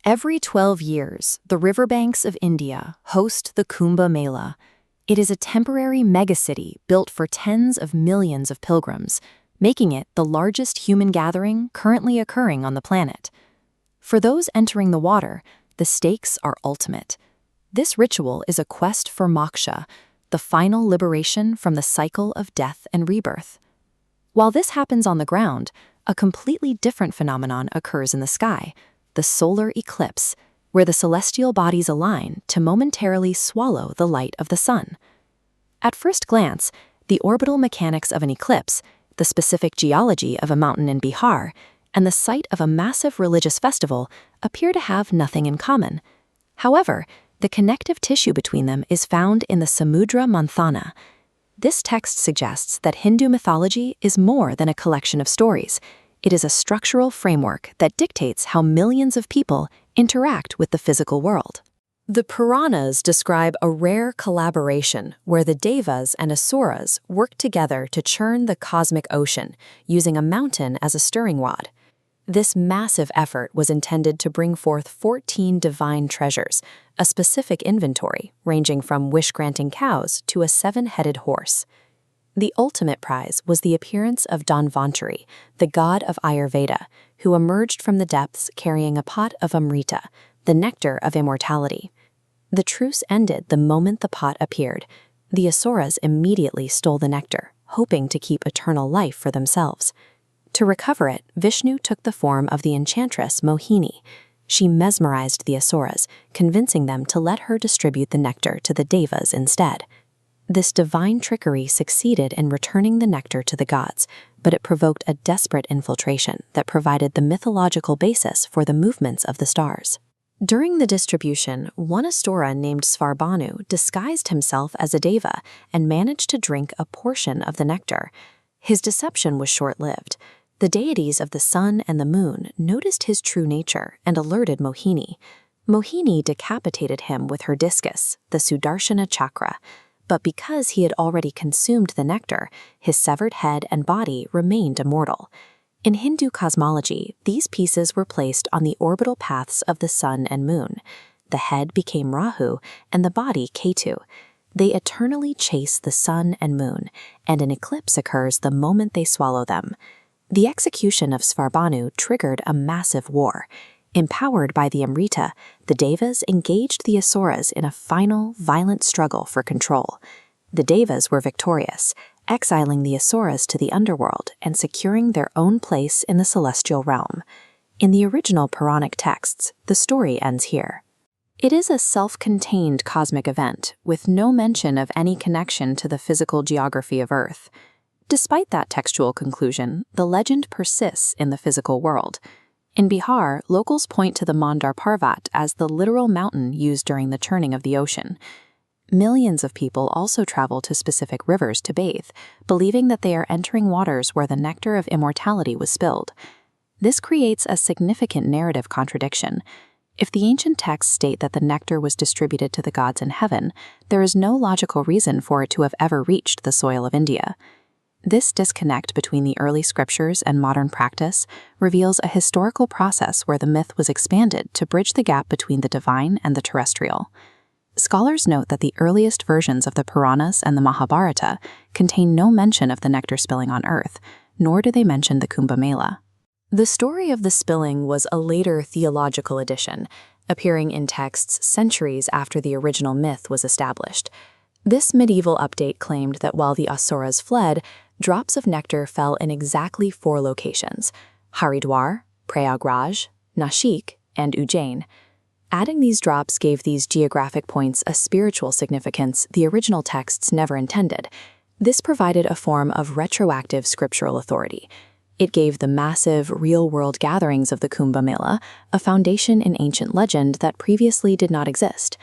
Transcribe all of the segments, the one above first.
Every 12 years, the riverbanks of India host the Kumbh Mela. It is a temporary megacity built for tens of millions of pilgrims, making it the largest human gathering currently occurring on the planet. For those entering the water, the stakes are ultimate. This ritual is a quest for moksha, the final liberation from the cycle of death and rebirth. While this happens on the ground, a completely different phenomenon occurs in the sky, the solar eclipse, where the celestial bodies align to momentarily swallow the light of the sun. At first glance, the orbital mechanics of an eclipse, the specific geology of a mountain in Bihar, and the site of a massive religious festival appear to have nothing in common. However, the connective tissue between them is found in the Samundra Manthana. This text suggests that Hindu mythology is more than a collection of stories. It is a structural framework that dictates how millions of people interact with the physical world. The Puranas describe a rare collaboration where the Devas and Asuras work together to churn the cosmic ocean, using a mountain as a stirring rod. This massive effort was intended to bring forth 14 divine treasures, a specific inventory ranging from wish-granting cows to a 7-headed horse. The ultimate prize was the appearance of Dhanvantari, the god of Ayurveda, who emerged from the depths carrying a pot of Amrita, the nectar of immortality. The truce ended the moment the pot appeared. The Asuras immediately stole the nectar, hoping to keep eternal life for themselves. To recover it, Vishnu took the form of the enchantress Mohini. She mesmerized the Asuras, convincing them to let her distribute the nectar to the Devas instead. This divine trickery succeeded in returning the nectar to the gods, but it provoked a desperate infiltration that provided the mythological basis for the movements of the stars. During the distribution, one Asura named Svarbhanu disguised himself as a deva and managed to drink a portion of the nectar. His deception was short-lived. The deities of the sun and the moon noticed his true nature and alerted Mohini. Mohini decapitated him with her discus, the Sudarshana chakra. But because he had already consumed the nectar, his severed head and body remained immortal. In Hindu cosmology, these pieces were placed on the orbital paths of the sun and moon. The head became Rahu and the body Ketu. They eternally chase the sun and moon, and an eclipse occurs the moment they swallow them. The execution of Svarbhanu triggered a massive war. Empowered by the Amrita, the Devas engaged the Asuras in a final, violent struggle for control. The Devas were victorious, exiling the Asuras to the underworld and securing their own place in the celestial realm. In the original Puranic texts, the story ends here. It is a self-contained cosmic event, with no mention of any connection to the physical geography of Earth. Despite that textual conclusion, the legend persists in the physical world. In Bihar, locals point to the Mandar Parvat as the literal mountain used during the churning of the ocean. Millions of people also travel to specific rivers to bathe, believing that they are entering waters where the nectar of immortality was spilled. This creates a significant narrative contradiction. If the ancient texts state that the nectar was distributed to the gods in heaven, there is no logical reason for it to have ever reached the soil of India. This disconnect between the early scriptures and modern practice reveals a historical process where the myth was expanded to bridge the gap between the divine and the terrestrial. Scholars note that the earliest versions of the Puranas and the Mahabharata contain no mention of the nectar spilling on Earth, nor do they mention the Kumbh Mela. The story of the spilling was a later theological addition, appearing in texts centuries after the original myth was established. This medieval update claimed that while the Asuras fled, drops of nectar fell in exactly 4 locations: Haridwar, Prayagraj, Nashik, and Ujjain. Adding these drops gave these geographic points a spiritual significance the original texts never intended. This provided a form of retroactive scriptural authority. It gave the massive, real-world gatherings of the Kumbh Mela a foundation in ancient legend that previously did not exist.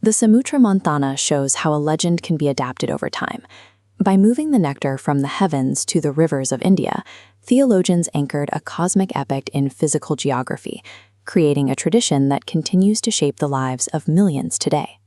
The Samudra Manthana shows how a legend can be adapted over time. By moving the nectar from the heavens to the rivers of India, theologians anchored a cosmic epic in physical geography, creating a tradition that continues to shape the lives of millions today.